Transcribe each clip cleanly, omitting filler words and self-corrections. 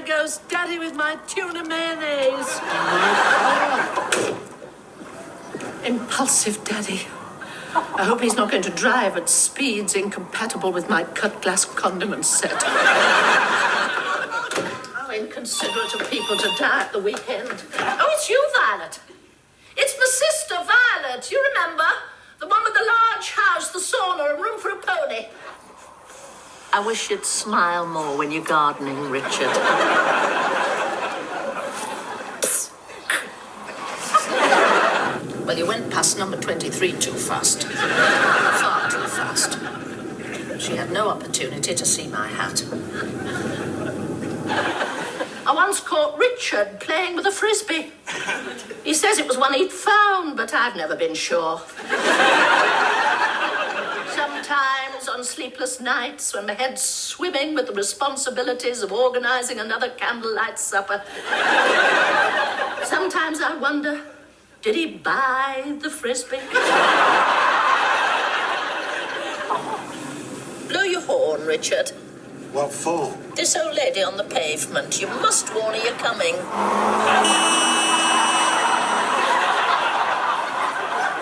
there goes Daddy with my tuna mayonnaise. Impulsive Daddy. I hope he's not going to drive at speeds incompatible with my cut glass condiment set. How inconsiderate of people to die at the weekend. Oh, it's you, Violet. It's my sister, Violet. You remember? The one with the large house, the sauna, and room for a pony. I wish you'd smile more when you're gardening, Richard. Well, you went past number 23 too fast. Far too fast. She had no opportunity to see my hat. I once caught Richard playing with a frisbee. He says it was one he'd found, but I've never been sure. Sometimes on sleepless nights, when my head's swimming with the responsibilities of organizing another candlelight supper, sometimes I wonder, did he buy the frisbee? Blow your horn, Richard. What for? This old lady on the pavement. You must warn her you're coming.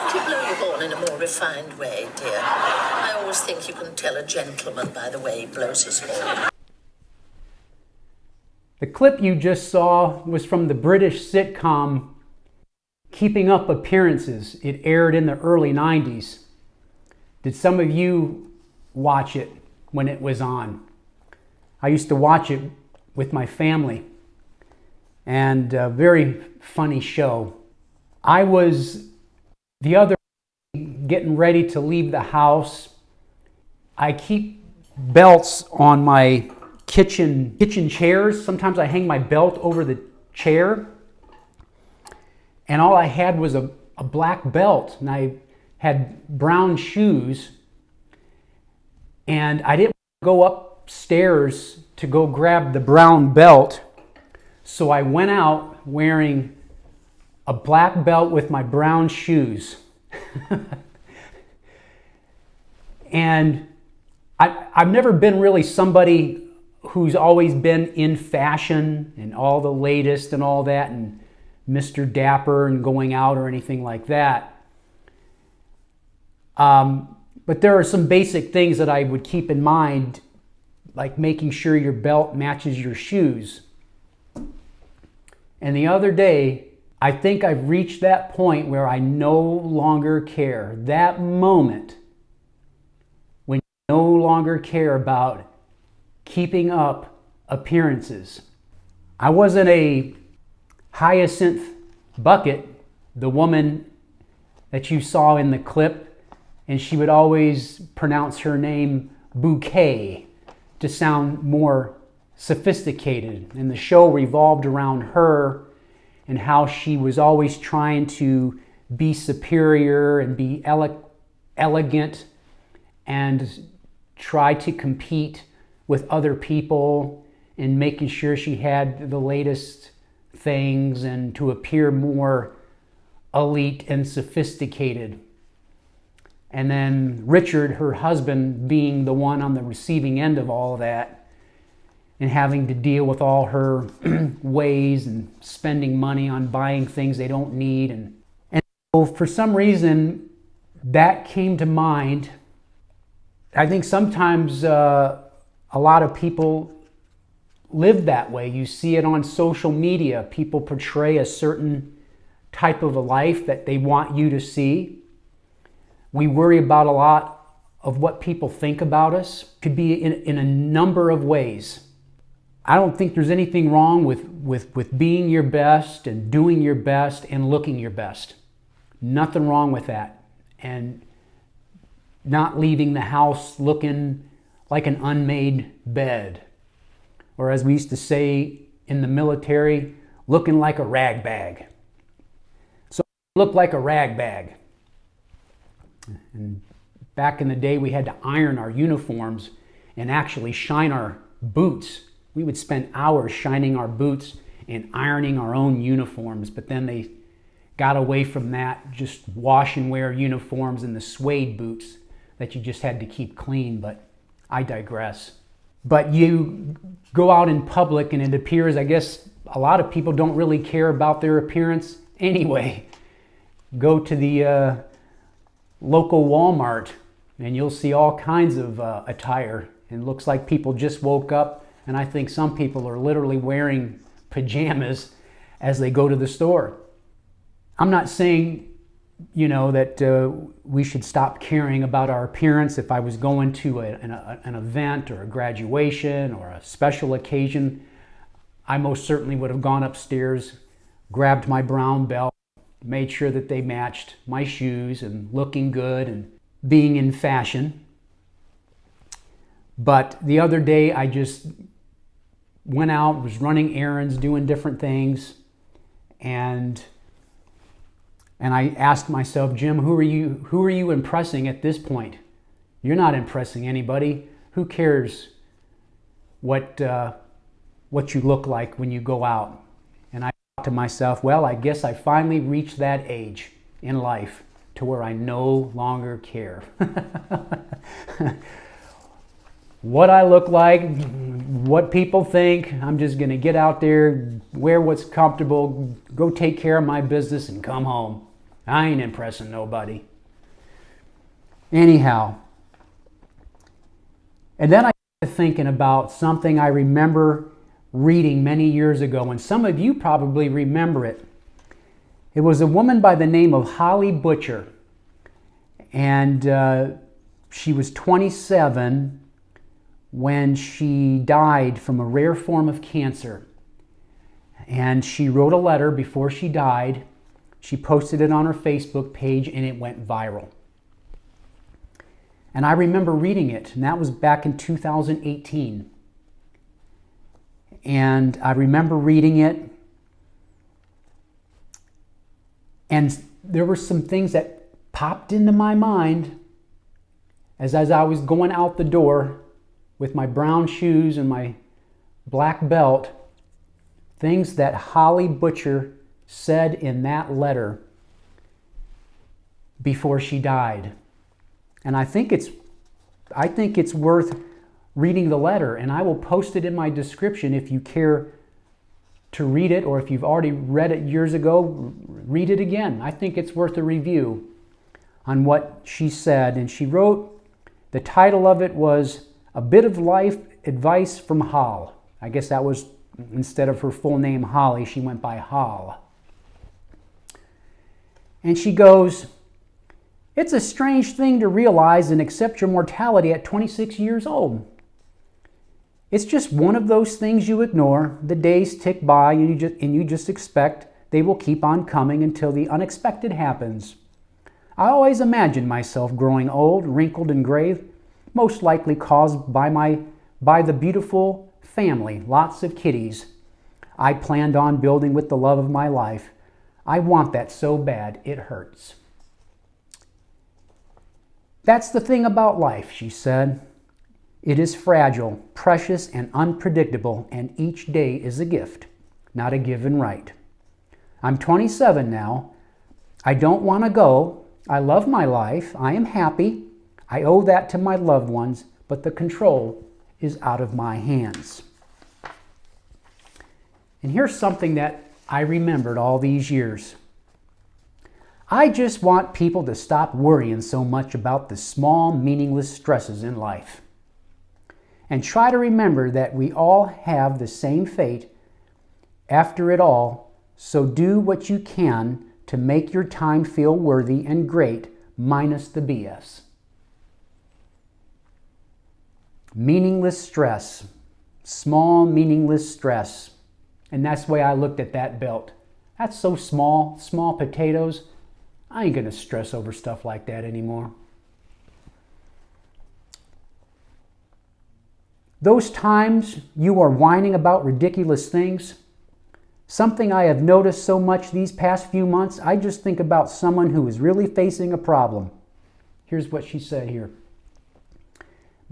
Would you blow your horn in a more refined way, dear? I always think you can tell a gentleman by the way he blows his horn. The clip you just saw was from the British sitcom Keeping Up Appearances. It aired in the early 90s. Did some of you watch it when it was on? I used to watch it with my family, and a very funny show. I was the other getting ready to leave the house. I keep belts on my kitchen chairs. Sometimes I hang my belt over the chair, and all I had was a black belt, and I had brown shoes, and I didn't go upstairs to go grab the brown belt, so I went out wearing a black belt with my brown shoes. And I've never been really somebody who's always been in fashion and all the latest and all that, and Mr. Dapper and going out or anything like that. But there are some basic things that I would keep in mind, like making sure your belt matches your shoes. And the other day, I think I've reached that point where I no longer care. That moment when you no longer care about keeping up appearances. I wasn't a Hyacinth Bucket, the woman that you saw in the clip, and she would always pronounce her name Bouquet to sound more sophisticated. And the show revolved around her and how she was always trying to be superior and be elegant and try to compete with other people and making sure she had the latest things and to appear more elite and sophisticated. And then Richard, her husband, being the one on the receiving end of all of that and having to deal with all her ways and spending money on buying things they don't need. And so for some reason, that came to mind. I think sometimes a lot of people live that way. You see it on social media. People portray a certain type of a life that they want you to see. We worry about a lot of what people think about us. It could be in a number of ways. I don't think there's anything wrong with being your best and doing your best and looking your best. Nothing wrong with that. And not leaving the house looking like an unmade bed. Or as we used to say in the military, looking like a rag bag. So look like a rag bag. And back in the day, we had to iron our uniforms and actually shine our boots. We would spend hours shining our boots and ironing our own uniforms, but then they got away from that, just wash and wear uniforms and the suede boots that you just had to keep clean, but I digress. But you go out in public and it appears, I guess, a lot of people don't really care about their appearance anyway. Go to the local Walmart and you'll see all kinds of attire. It looks like people just woke up, and I think some people are literally wearing pajamas as they go to the store. I'm not saying, that we should stop caring about our appearance. If I was going to an event or a graduation or a special occasion, I most certainly would have gone upstairs, grabbed my brown belt, made sure that they matched my shoes and looking good and being in fashion. But the other day I just went out, was running errands, doing different things, and I asked myself, Jim, who are you impressing at this point? You're not impressing anybody. Who cares what you look like when you go out? And I thought to myself, well, I guess I finally reached that age in life to where I no longer care. What I look like, what people think, I'm just going to get out there, wear what's comfortable, go take care of my business and come home. I ain't impressing nobody. Anyhow, and then I got thinking about something I remember reading many years ago, and some of you probably remember it. It was a woman by the name of Holly Butcher, and she was 27 when she died from a rare form of cancer. And she wrote a letter before she died. She posted it on her Facebook page, and it went viral. And I remember reading it, and that was back in 2018. And I remember reading it, and there were some things that popped into my mind as I was going out the door with my brown shoes and my black belt, things that Holly Butcher said in that letter before she died. And I think it's worth reading the letter, and I will post it in my description if you care to read it, or if you've already read it years ago, read it again. I think it's worth a review on what she said. And she wrote, the title of it was A Bit of Life Advice from Hol. I guess that was, instead of her full name Holly, she went by Hol. And she goes, it's a strange thing to realize and accept your mortality at 26 years old. It's just one of those things you ignore. The days tick by and you just expect they will keep on coming until the unexpected happens. I always imagined myself growing old, wrinkled, and gray, most likely caused by the beautiful family, lots of kitties I planned on building with the love of my life. I want that so bad, it hurts. That's the thing about life, she said. It is fragile, precious, and unpredictable, and each day is a gift, not a given right. I'm 27 now. I don't want to go. I love my life. I am happy. I owe that to my loved ones, but the control is out of my hands. And here's something that I remembered all these years. I just want people to stop worrying so much about the small, meaningless stresses in life. And try to remember that we all have the same fate after it all, so do what you can to make your time feel worthy and great, minus the BS. Meaningless stress, small, meaningless stress. And that's the way I looked at that belt. That's so small, small potatoes. I ain't gonna stress over stuff like that anymore. Those times you are whining about ridiculous things, something I have noticed so much these past few months, I just think about someone who is really facing a problem. Here's what she said here.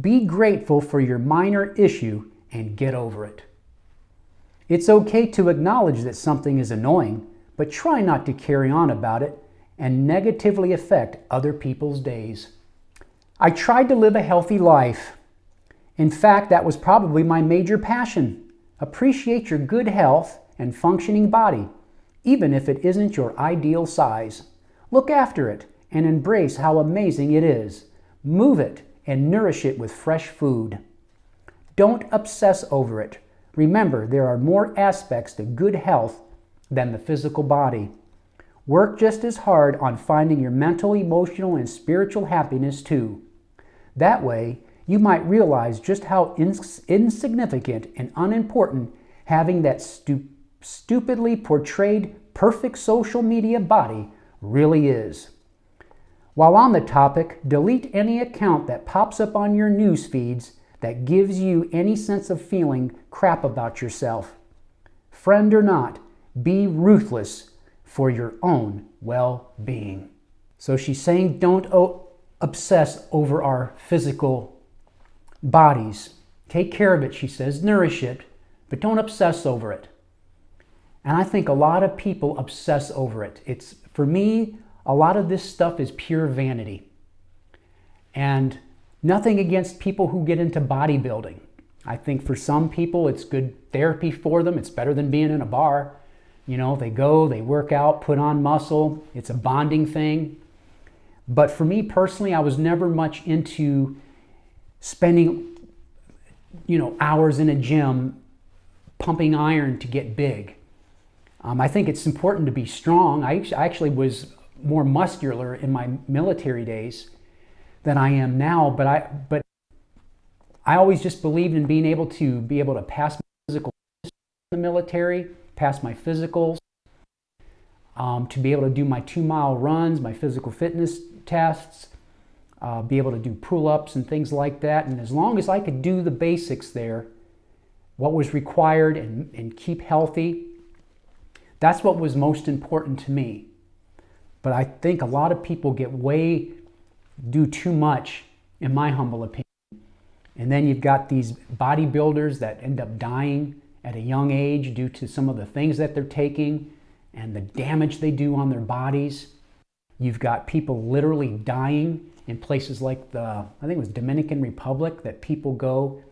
Be grateful for your minor issue and get over it. It's okay to acknowledge that something is annoying, but try not to carry on about it and negatively affect other people's days. I tried to live a healthy life, In fact, that was probably my major passion. Appreciate your good health and functioning body, even if it isn't your ideal size. Look after it and embrace how amazing it is. Move it and nourish it with fresh food. Don't obsess over it. Remember, there are more aspects to good health than the physical body. Work just as hard on finding your mental, emotional, and spiritual happiness too. That way, you might realize just how insignificant and unimportant having that stupidly portrayed perfect social media body really is. While on the topic, delete any account that pops up on your news feeds that gives you any sense of feeling crap about yourself. Friend or not, be ruthless for your own well-being. So she's saying don't obsess over our physical bodies. Take care of it, she says, nourish it, but don't obsess over it. And I think a lot of people obsess over it. For me, a lot of this stuff is pure vanity. And nothing against people who get into bodybuilding. I think for some people it's good therapy for them. It's better than being in a bar. You know, they go, they work out, put on muscle. It's a bonding thing. But for me personally, I was never much into spending, hours in a gym pumping iron to get big. I think it's important to be strong. I actually was more muscular in my military days than I am now, but I always just believed in being able to pass my physical in the military, pass my physicals, to be able to do my 2-mile runs, my physical fitness tests, be able to do pull-ups and things like that. And as long as I could do the basics there, what was required and keep healthy, that's what was most important to me. But I think a lot of people do too much, in my humble opinion. And then you've got these bodybuilders that end up dying at a young age due to some of the things that they're taking and the damage they do on their bodies. You've got people literally dying in places like I think it was Dominican Republic, that people go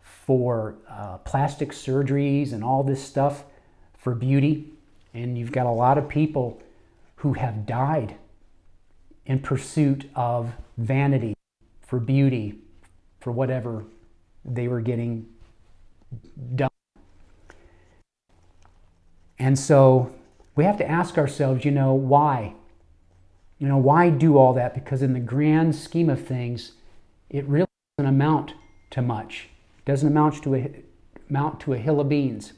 for plastic surgeries and all this stuff for beauty. And you've got a lot of people who have died in pursuit of vanity, for beauty, for whatever they were getting done. And so we have to ask ourselves, why? Why do all that? Because in the grand scheme of things, it really doesn't amount to much. It doesn't amount to a hill of beans.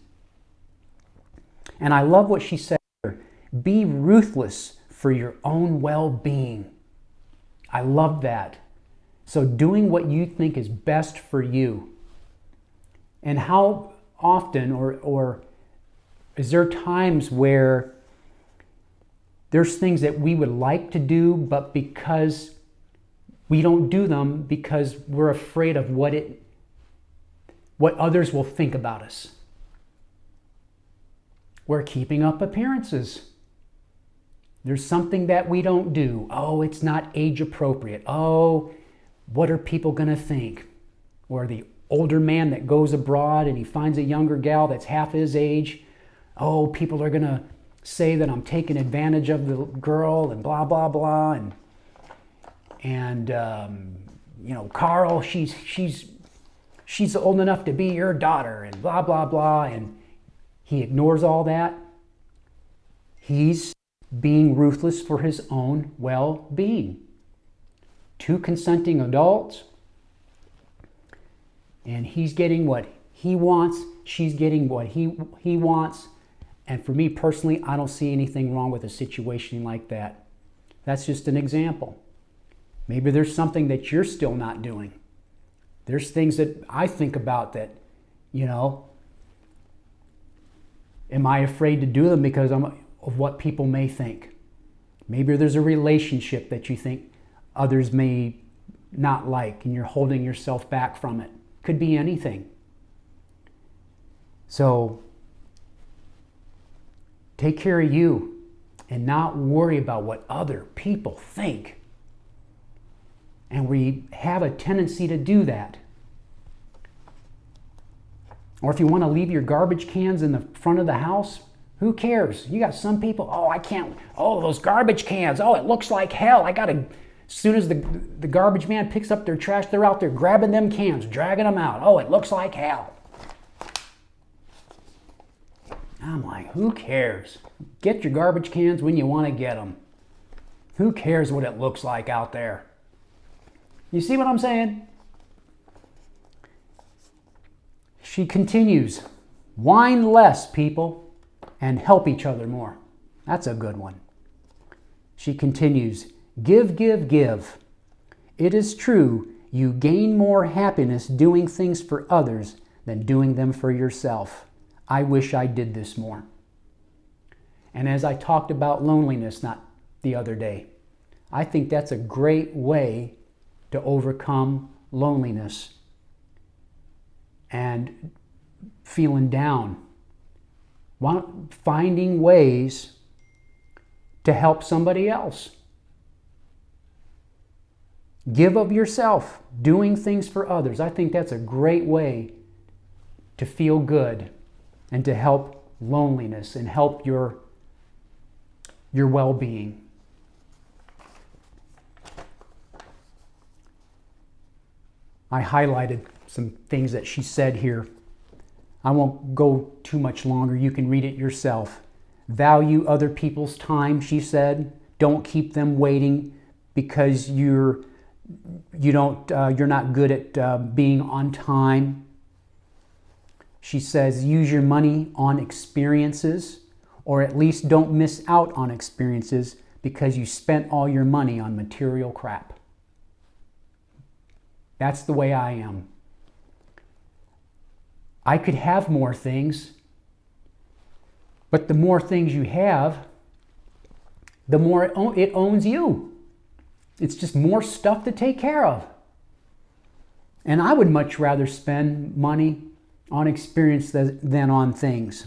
And I love what she said here. Be ruthless for your own well-being. I love that. So doing what you think is best for you. And how often, or is there times where there's things that we would like to do, but because we don't do them because we're afraid of what others will think about us? We're keeping up appearances. There's something that we don't do. Oh, it's not age appropriate. Oh, what are people going to think? Or the older man that goes abroad and he finds a younger gal that's half his age. Oh, people are going to say that I'm taking advantage of the girl and blah, blah, blah. And Carl, she's old enough to be your daughter and blah, blah, blah. And he ignores all that. He's being ruthless for his own well-being. 2 consenting adults, and he's getting what he wants, she's getting what he wants. And for me personally, I don't see anything wrong with a situation like that. That's just an example. Maybe there's something that you're still not doing. There's things that I think about that, am I afraid to do them because of what people may think? Maybe there's a relationship that you think others may not like and you're holding yourself back from it. Could be anything. So take care of you and not worry about what other people think. And we have a tendency to do that. Or if you want to leave your garbage cans in the front of the house, who cares? You got some people, oh, I can't, oh, those garbage cans, oh, it looks like hell. I got to, as soon as the garbage man picks up their trash, they're out there grabbing them cans, dragging them out. Oh, it looks like hell. I'm like, who cares? Get your garbage cans when you want to get them. Who cares what it looks like out there? You see what I'm saying? She continues, whine less, people, and help each other more. That's a good one. She continues, give, give, give. It is true, you gain more happiness doing things for others than doing them for yourself. I wish I did this more. And as I talked about loneliness not the other day, I think that's a great way to overcome loneliness and feeling down. Finding ways to help somebody else. Give of yourself, doing things for others. I think that's a great way to feel good and to help loneliness and help your well-being. I highlighted some things that she said here. I won't go too much longer. You can read it yourself. Value other people's time, she said. Don't keep them waiting because you're not good at being on time. She says use your money on experiences, or at least don't miss out on experiences because you spent all your money on material crap. That's the way I am. I could have more things, but the more things you have, the more it owns you. It's just more stuff to take care of. And I would much rather spend money on experience than on things.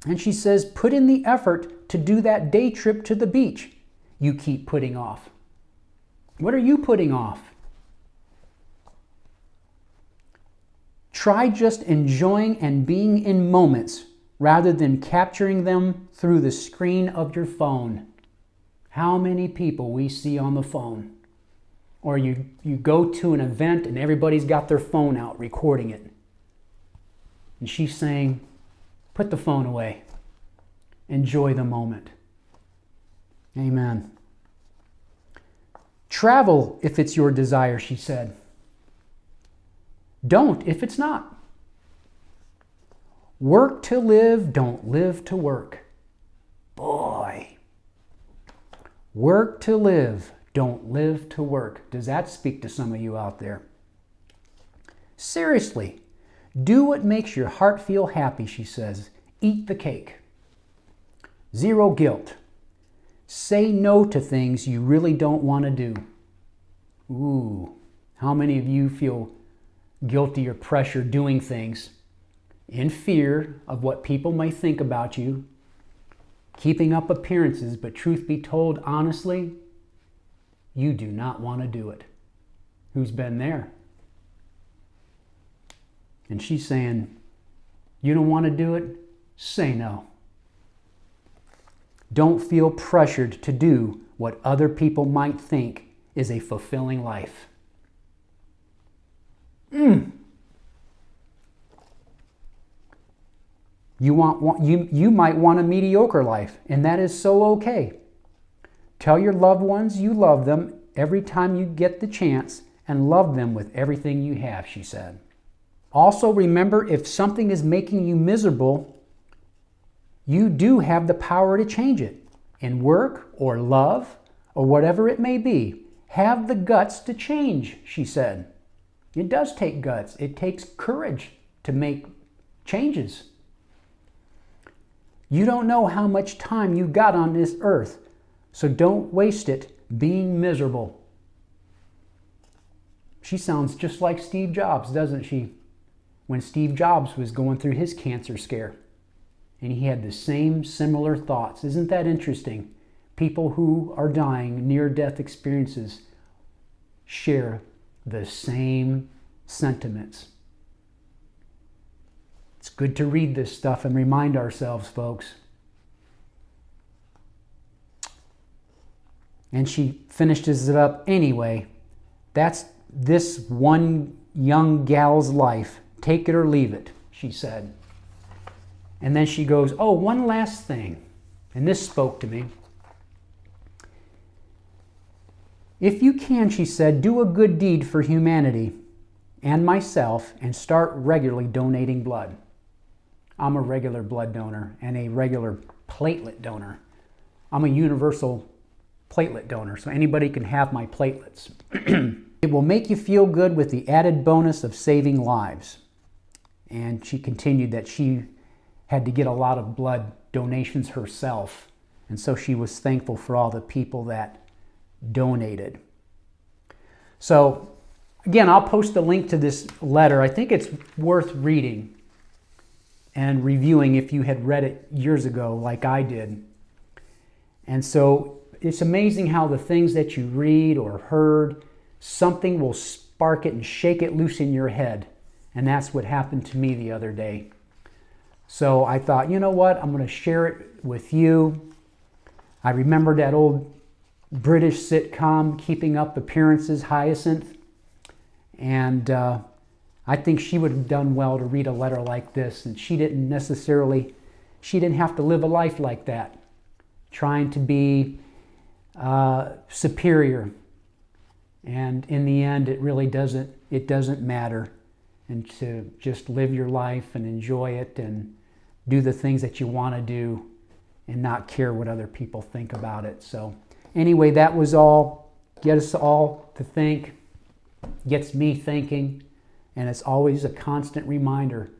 And she says, put in the effort to do that day trip to the beach you keep putting off. What are you putting off? Try just enjoying and being in moments rather than capturing them through the screen of your phone. How many people we see on the phone? Or you go to an event and everybody's got their phone out recording it. And she's saying, put the phone away. Enjoy the moment. Amen. Travel if it's your desire, she said. Don't if it's not. Work to live, don't live to work. Boy. Work to live, don't live to work. Does that speak to some of you out there? Seriously, do what makes your heart feel happy, she says. Eat the cake. Zero guilt. Say no to things you really don't want to do. Ooh, how many of you feel guilty or pressure doing things in fear of what people may think about you, keeping up appearances, but truth be told, honestly, you do not want to do it. Who's been there? And she's saying, you don't want to do it? Say no. Don't feel pressured to do what other people might think is a fulfilling life. You might want a mediocre life, and that is so okay. Tell your loved ones you love them every time you get the chance and love them with everything you have, she said. Also remember, if something is making you miserable, you do have the power to change it. In work or love or whatever it may be, have the guts to change, she said. It does take guts. It takes courage to make changes. You don't know how much time you've got on this earth, so don't waste it being miserable. She sounds just like Steve Jobs, doesn't she? When Steve Jobs was going through his cancer scare, and he had the same similar thoughts. Isn't that interesting? People who are dying, near-death experiences, share the same sentiments. good to read this stuff and remind ourselves, folks. And she finishes it up anyway. That's this one young gal's life. Take it or leave it, she said. And then she goes, oh, one last thing. And this spoke to me. If you can, she said, do a good deed for humanity and myself and start regularly donating blood. I'm a regular blood donor and a regular platelet donor. I'm a universal platelet donor, so anybody can have my platelets. It will make you feel good with the added bonus of saving lives. And she continued that she had to get a lot of blood donations herself, and so she was thankful for all the people that donated. So again, I'll post a link to this letter. I think it's worth reading and reviewing if you had read it years ago like I did. And so it's amazing how the things that you read or heard, something will spark it and shake it loose in your head. And that's what happened to me the other day. So I thought, you know what? I'm going to share it with you. I remember that old British sitcom, Keeping Up Appearances, Hyacinth. And I think she would have done well to read a letter like this. And she didn't have to live a life like that, trying to be superior. And in the end, it really doesn't matter. And to just live your life and enjoy it and do the things that you want to do and not care what other people think about it. So anyway, that was all. Get us all to think. Gets me thinking. And it's always a constant reminder.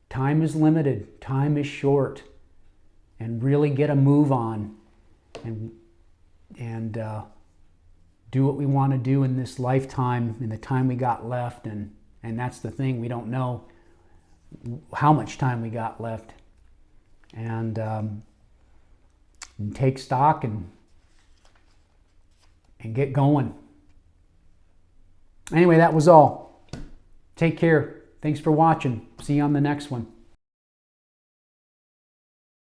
Time is limited. Time is short. And really get a move on. And do what we want to do in this lifetime, in the time we got left. And that's the thing. We don't know how much time we got left. And take stock and get going. Anyway, that was all. Take care. Thanks for watching. See you on the next one.